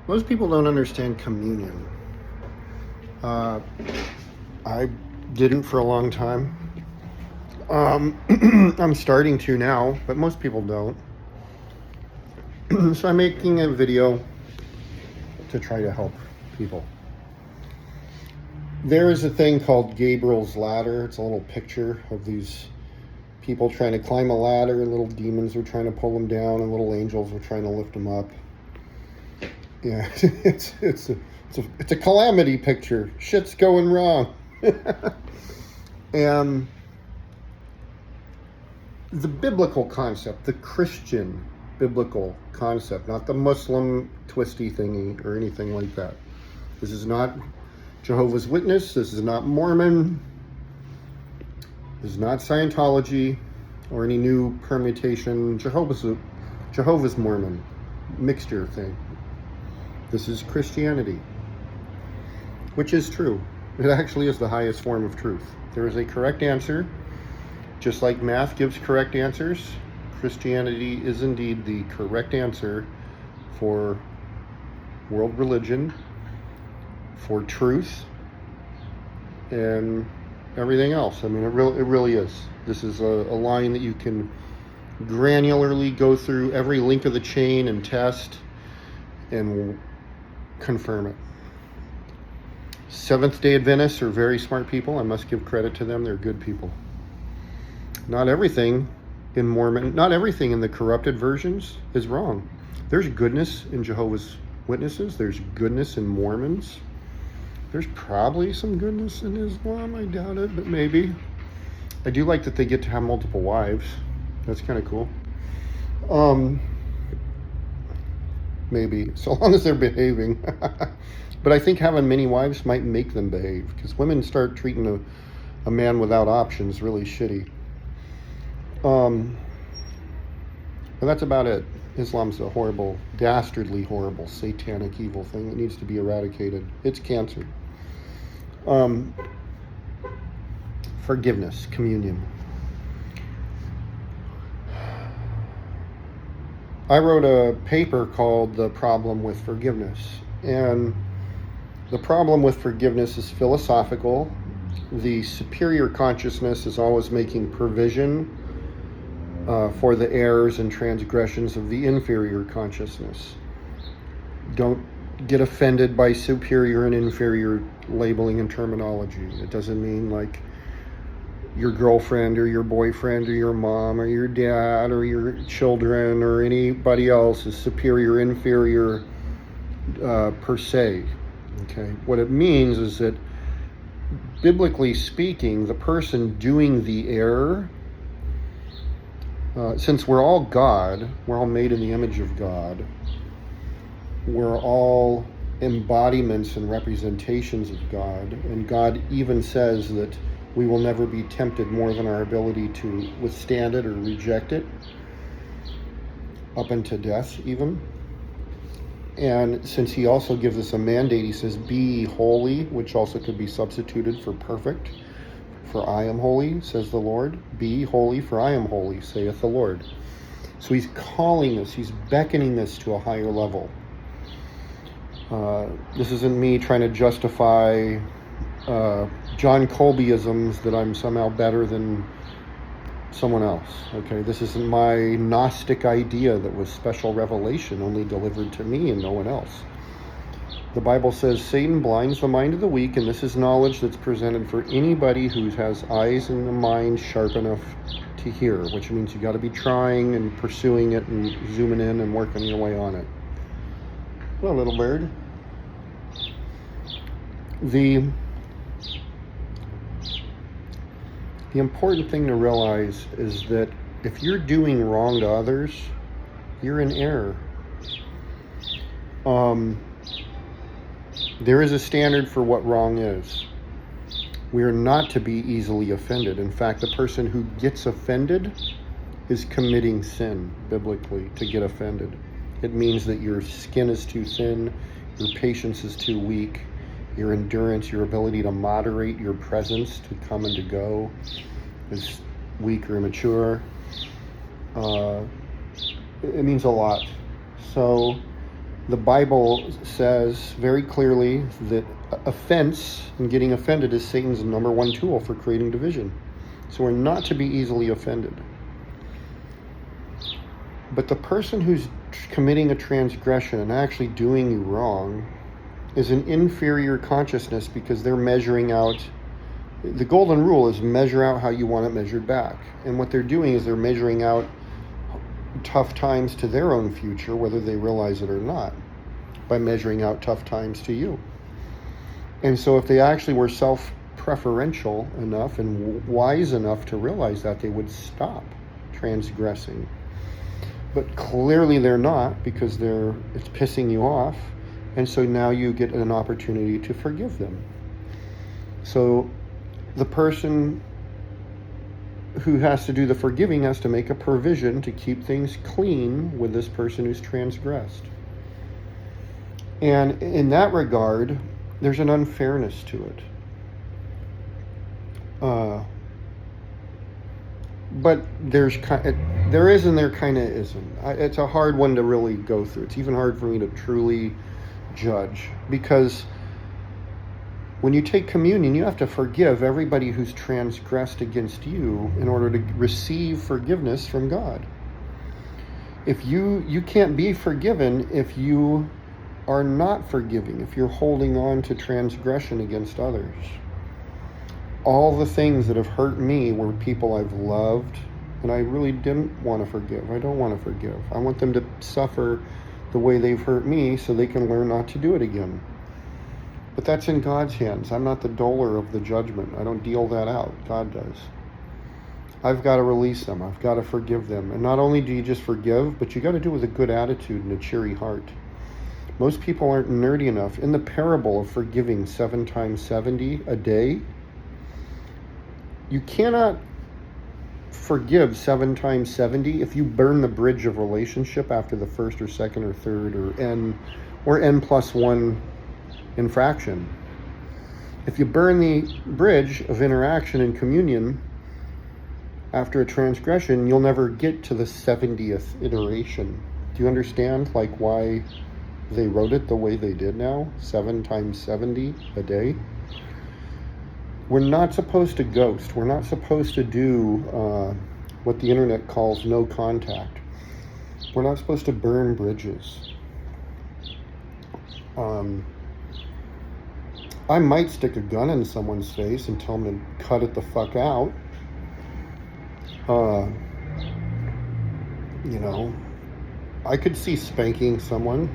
Most people don't understand communion. I didn't for a long time. I'm starting to now, but most people don't. So I'm making a video to try to help people. There is a thing called Gabriel's Ladder. It's a little picture of these people trying to climb a ladder, and little demons are trying to pull them down, and little angels are trying to lift them up. Yeah, it's a calamity picture. Shit's going wrong. And the biblical concept, the Christian biblical concept, not the Muslim twisty thingy or anything like that. This is not Jehovah's Witness. This is not Mormon. This is not Scientology or any new permutation Jehovah's Mormon mixture thing. This is Christianity, which is true. It actually is the highest form of truth. There is a correct answer. Just like math gives correct answers, Christianity is indeed the correct answer for world religion, for truth, and everything else. I mean, it really is. This is a line that you can granularly go through every link of the chain and test and confirm it. Seventh-day Adventists are very smart people. I must give credit to them. They're good people. Not everything in Mormon, not everything in the corrupted versions is wrong. There's goodness in Jehovah's Witnesses. There's goodness in Mormons. There's probably some goodness in Islam. I doubt it, but maybe. I do like that they get to have multiple wives. That's kind of cool. Maybe, so long as they're behaving. But I think having many wives might make them behave, because women start treating a man without options really shitty. But that's about it. Islam's a horrible, dastardly horrible, satanic, evil thing that needs to be eradicated. It's cancer. Forgiveness, communion. I wrote a paper called The Problem with Forgiveness. And the problem with forgiveness is philosophical. The superior consciousness is always making provision for the errors and transgressions of the inferior consciousness. Don't get offended by superior and inferior labeling and terminology. It doesn't mean like your girlfriend or your boyfriend or your mom or your dad or your children or anybody else is superior, inferior per se. Okay, what it means is that biblically speaking, the person doing the error, since we're all God, we're all made in the image of God, we're all embodiments and representations of God, and God even says that we will never be tempted more than our ability to withstand it or reject it, up unto death even. And since he also gives us a mandate, he says, be holy, which also could be substituted for perfect. For I am holy, says the Lord. Be holy, for I am holy, saith the Lord. So he's calling us, he's beckoning us to a higher level. This isn't me trying to justify John Colbyisms that I'm somehow better than someone else. Okay, this isn't my Gnostic idea that was special revelation only delivered to me and no one else. The Bible says Satan blinds the mind of the weak, and this is knowledge that's presented for anybody who has eyes and a mind sharp enough to hear, which means you got to be trying and pursuing it and zooming in and working your way on it. Hello, little bird. The important thing to realize is that if you're doing wrong to others, you're in error. There is a standard for what wrong is. We are not to be easily offended. In fact, the person who gets offended is committing sin, biblically, to get offended. It means that your skin is too thin, your patience is too weak, your endurance, your ability to moderate your presence, to come and to go, is weak or immature. It means a lot. So The Bible says very clearly that offense and getting offended is Satan's number one tool for creating division. So we're not to be easily offended. But the person who's committing a transgression and actually doing you wrong is an inferior consciousness, because they're measuring out. The golden rule is measure out how you want it measured back. And what they're doing is they're measuring out tough times to their own future, whether they realize it or not, by measuring out tough times to you. And so if they actually were self-preferential enough and wise enough to realize that, they would stop transgressing. But clearly they're not, because it's pissing you off. And so now you get an opportunity to forgive them. So the person who has to do the forgiving has to make a provision to keep things clean with this person who's transgressed. And in that regard, there's an unfairness to it. But there is and there kind of isn't. It's a hard one to really go through. It's even hard for me to truly judge, because when you take communion, you have to forgive everybody who's transgressed against you in order to receive forgiveness from God. If you can't be forgiven if you are not forgiving, if you're holding on to transgression against others. All the things that have hurt me were people I've loved, and I really didn't want to forgive. I don't want to forgive. I want them to suffer the way they've hurt me so they can learn not to do it again. But that's in God's hands. I'm not the doler of the judgment. I don't deal that out. God does. I've got to release them. I've got to forgive them. And not only do you just forgive, but you got to do it with a good attitude and a cheery heart. Most people aren't nerdy enough. In the parable of forgiving 7 times 70 a day, you cannot forgive 7 times 70 if you burn the bridge of relationship after the first or second or third or n plus 1 infraction. If you burn the bridge of interaction and communion after a transgression, you'll never get to the 70th iteration. Do you understand why they wrote it the way they did now? 7 times 70 a day. We're not supposed to ghost. We're not supposed to do what the internet calls no contact. We're not supposed to burn bridges. I might stick a gun in someone's face and tell them to cut it the fuck out. I could see spanking someone.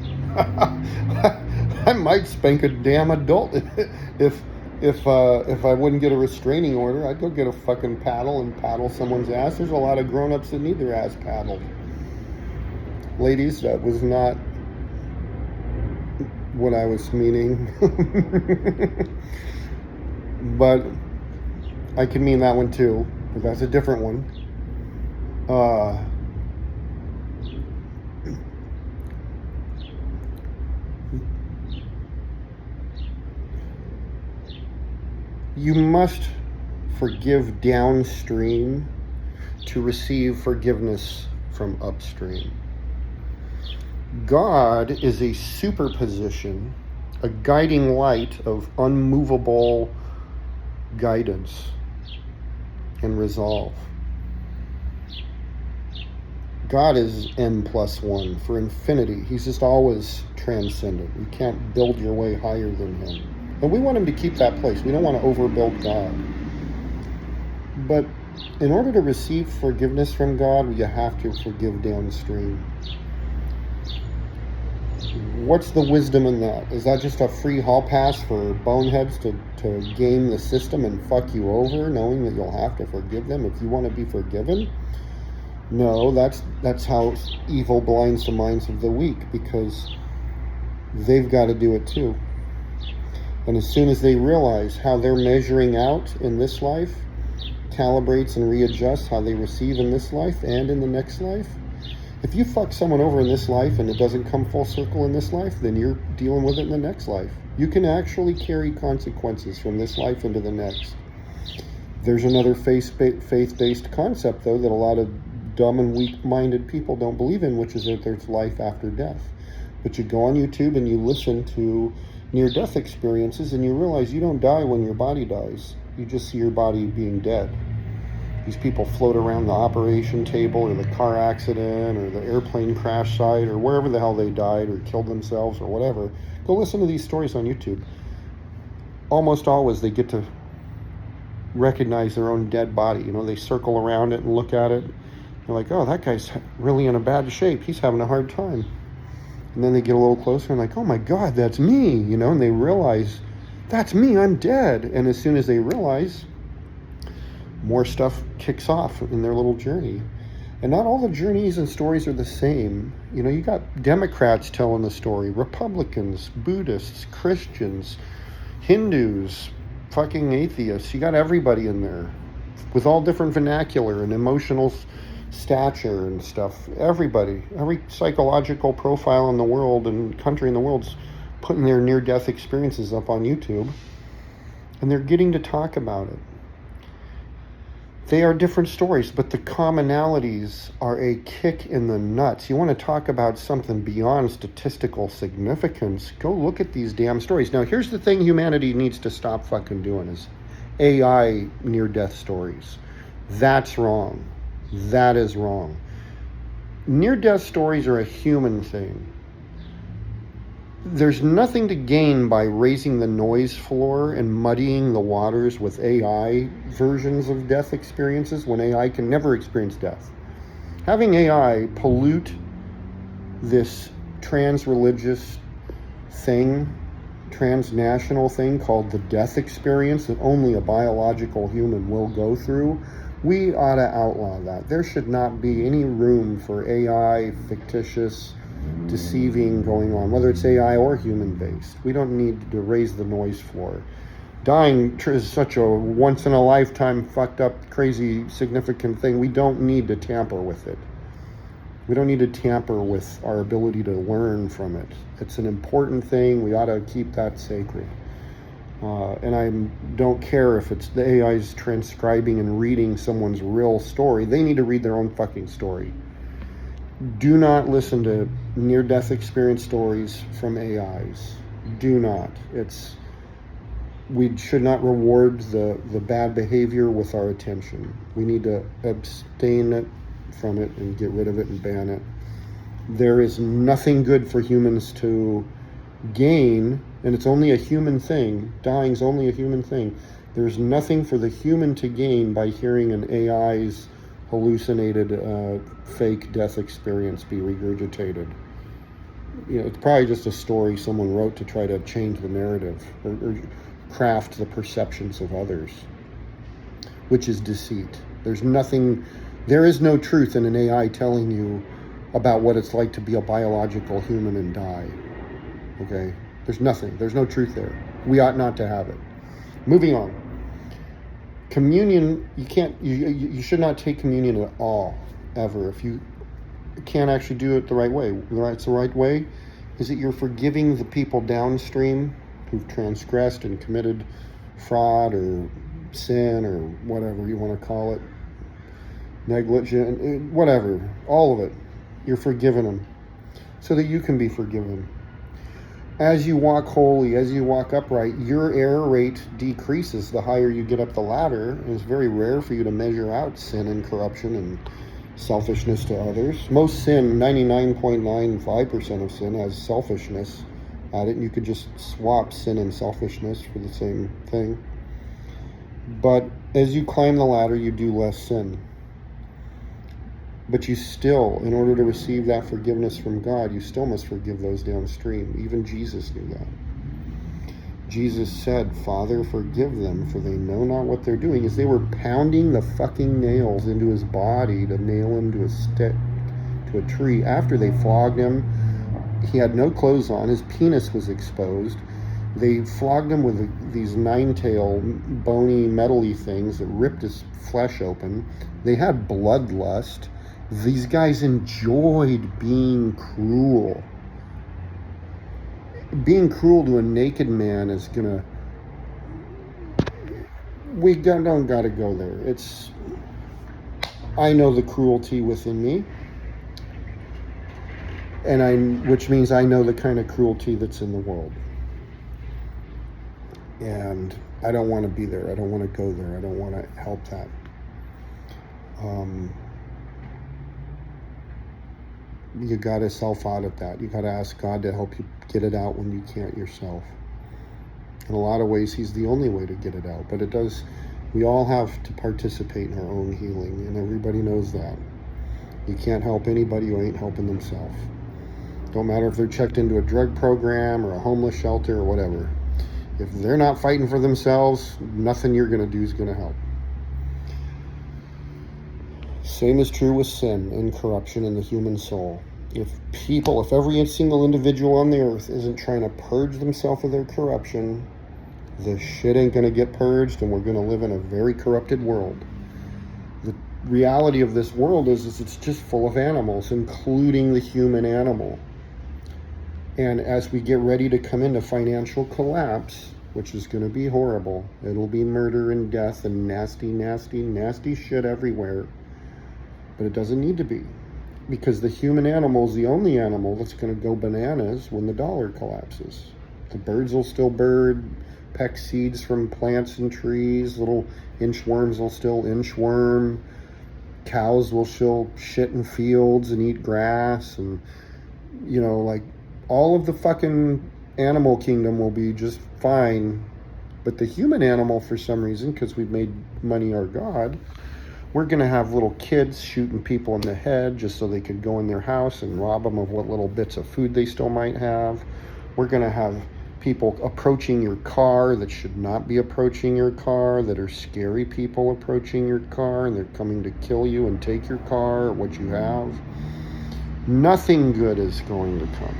I might spank a damn adult if I wouldn't get a restraining order. I'd go get a fucking paddle and paddle someone's ass. There's a lot of grown-ups that need their ass paddled. Ladies, that was not what I was meaning. But I can mean that one too, but that's a different one. You must forgive downstream to receive forgiveness from upstream. God is a superposition, a guiding light of unmovable guidance and resolve. God is n plus 1 for infinity. He's just always transcendent. You can't build your way higher than him. And we want him to keep that place. We don't want to overbuild God. But in order to receive forgiveness from God, you have to forgive downstream. What's the wisdom in that? Is that just a free hall pass for boneheads to game the system and fuck you over, knowing that you'll have to forgive them if you want to be forgiven? No, that's how evil blinds the minds of the weak, because they've got to do it too. And as soon as they realize how they're measuring out in this life, calibrates and readjusts how they receive in this life and in the next life. If you fuck someone over in this life and it doesn't come full circle in this life, then you're dealing with it in the next life. You can actually carry consequences from this life into the next. There's another faith-based concept, though, that a lot of dumb and weak-minded people don't believe in, which is that there's life after death. But you go on YouTube and you listen to near-death experiences, and you realize you don't die when your body dies. You just see your body being dead. These people float around the operation table or the car accident or the airplane crash site or wherever the hell they died or killed themselves or whatever. Go listen to these stories on YouTube. Almost always they get to recognize their own dead body. You know, they circle around it and look at it. They're like, oh, that guy's really in a bad shape. He's having a hard time. And then they get a little closer and like, oh my God, that's me, you know, and they realize, that's me, I'm dead. And as soon as they realize, more stuff kicks off in their little journey. And not all the journeys and stories are the same. You know, you got Democrats telling the story, Republicans, Buddhists, Christians, Hindus, fucking atheists. You got everybody in there with all different vernacular and emotional stature and stuff. Everybody, every psychological profile in the world and country in the world's putting their near-death experiences up on YouTube, and they're getting to talk about it. They are different stories, but the commonalities are a kick in the nuts. You want to talk about something beyond statistical significance, go look at these damn stories. Now, here's the thing humanity needs to stop fucking doing is AI near-death stories. That's wrong. That is wrong. Near-death stories are a human thing. There's nothing to gain by raising the noise floor and muddying the waters with AI versions of death experiences when AI can never experience death. Having AI pollute this trans-religious thing, transnational thing called the death experience that only a biological human will go through, we ought to outlaw that. There should not be any room for AI, fictitious, deceiving going on, whether it's AI or human-based. We don't need to raise the noise floor. Dying is such a once-in-a-lifetime, fucked up, crazy, significant thing. We don't need to tamper with it. We don't need to tamper with our ability to learn from it. It's an important thing. We ought to keep that sacred. And I don't care if it's the AI's transcribing and reading someone's real story. They need to read their own fucking story. Do not listen to near-death experience stories from AIs. Do not. We should not reward the bad behavior with our attention. We need to abstain from it and get rid of it and ban it. There is nothing good for humans to gain, and it's only a human thing. Dying's only a human thing. There's nothing for the human to gain by hearing an AI's hallucinated fake death experience be regurgitated. You know, it's probably just a story someone wrote to try to change the narrative or craft the perceptions of others, which is deceit. There is no truth in an AI telling you about what it's like to be a biological human and die. Okay? There's no truth there. We ought not to have it. Moving on. Communion, you should not take communion at all, ever, if you can't actually do it the right way. It's the right way is that you're forgiving the people downstream who've transgressed and committed fraud or sin or whatever you want to call it, negligent, whatever, all of it. You're forgiving them so that you can be forgiven. As you walk holy, as you walk upright, your error rate decreases the higher you get up the ladder. It's very rare for you to measure out sin and corruption and selfishness to others. Most sin, 99.95% of sin, has selfishness at it. You could just swap sin and selfishness for the same thing. But as you climb the ladder, you do less sin. But you still, in order to receive that forgiveness from God, you still must forgive those downstream. Even Jesus knew that. Jesus said, Father, forgive them, for they know not what they're doing. As they were pounding the fucking nails into his body to nail him to a stick, to a tree. After they flogged him, he had no clothes on. His penis was exposed. They flogged him with these nine-tail, bony, metal-y things that ripped his flesh open. They had bloodlust. These guys enjoyed being cruel. Being cruel to a naked man is gonna... We don't gotta go there. I know the cruelty within me. which means I know the kind of cruelty that's in the world. And I don't want to be there. I don't want to go there. I don't want to help that. You got to self-audit that. You got to ask God to help you get it out when you can't yourself. In a lot of ways, He's the only way to get it out. But we all have to participate in our own healing, and everybody knows that. You can't help anybody who ain't helping themselves. Don't matter if they're checked into a drug program or a homeless shelter or whatever. If they're not fighting for themselves, nothing you're going to do is going to help. Same is true with sin and corruption in the human soul. If every single individual on the earth isn't trying to purge themselves of their corruption, the shit ain't going to get purged, and we're going to live in a very corrupted world. The reality of this world is it's just full of animals, including the human animal. And as we get ready to come into financial collapse, which is going to be horrible, it'll be murder and death and nasty, nasty, nasty shit everywhere. But it doesn't need to be, because the human animal is the only animal that's going to go bananas when the dollar collapses. The birds will still bird, peck seeds from plants and trees, little inchworms will still inchworm, cows will still shit in fields and eat grass, and like all of the fucking animal kingdom will be just fine. But the human animal, for some reason, because we've made money our god, we're going to have little kids shooting people in the head just so they could go in their house and rob them of what little bits of food they still might have. We're going to have people approaching your car that should not be approaching your car, that are scary people approaching your car, and they're coming to kill you and take your car or what you have. Nothing good is going to come.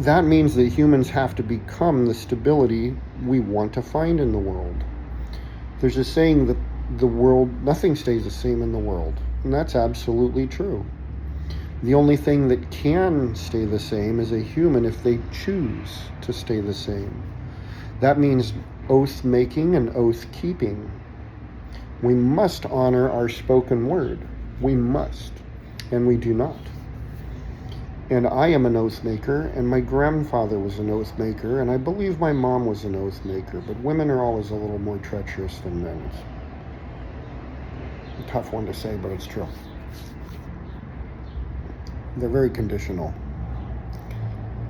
That means that humans have to become the stability we want to find in the world. There's a saying that nothing stays the same in the world, and that's absolutely true. The only thing that can stay the same is a human if they choose to stay the same. That means oath making and oath keeping. We must honor our spoken word. We must, and we do not. And I am an oath maker, and my grandfather was an oath maker, and I believe my mom was an oath maker, but women are always a little more treacherous than men. A tough one to say, but it's true. They're very conditional.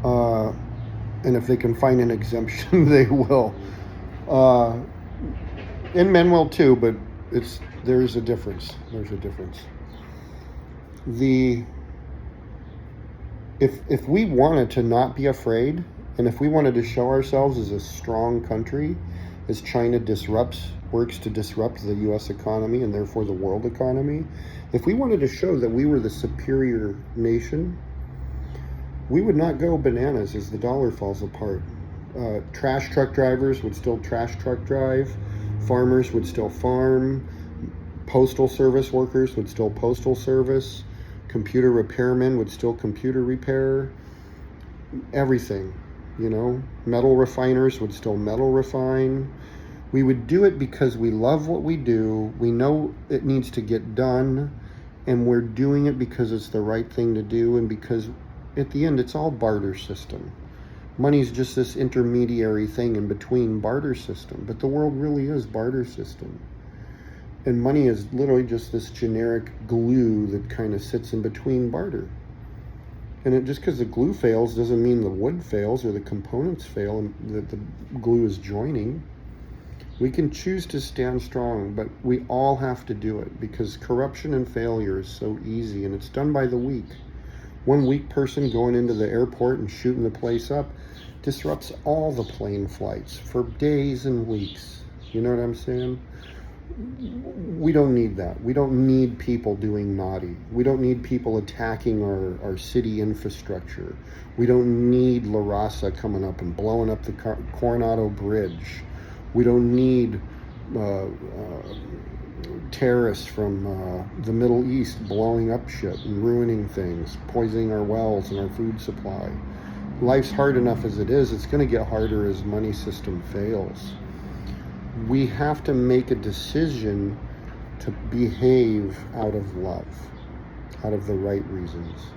And if they can find an exemption, they will. And men will too, but there's a difference. There's a difference. If we wanted to not be afraid, and if we wanted to show ourselves as a strong country, as China works to disrupt the U.S. economy and therefore the world economy, if we wanted to show that we were the superior nation, we would not go bananas as the dollar falls apart. Trash truck drivers would still trash truck drive, farmers would still farm, postal service workers would still postal service, computer repairmen would still computer repair, everything, metal refiners would still metal refine. We would do it because we love what we do, we know it needs to get done, and we're doing it because it's the right thing to do, and because at the end it's all barter system. Money's just this intermediary thing in between barter system, but the world really is barter system. And money is literally just this generic glue that kind of sits in between barter. And just because the glue fails doesn't mean the wood fails or the components fail and that the glue is joining. We can choose to stand strong, but we all have to do it because corruption and failure is so easy, and it's done by the weak. One weak person going into the airport and shooting the place up disrupts all the plane flights for days and weeks. You know what I'm saying? We don't need that. We don't need people doing naughty. We don't need people attacking our city infrastructure. We don't need La Raza coming up and blowing up the Coronado Bridge. We don't need terrorists from the Middle East blowing up shit and ruining things, poisoning our wells and our food supply. Life's hard enough as it is. It's going to get harder as money system fails. We have to make a decision to behave out of love, out of the right reasons.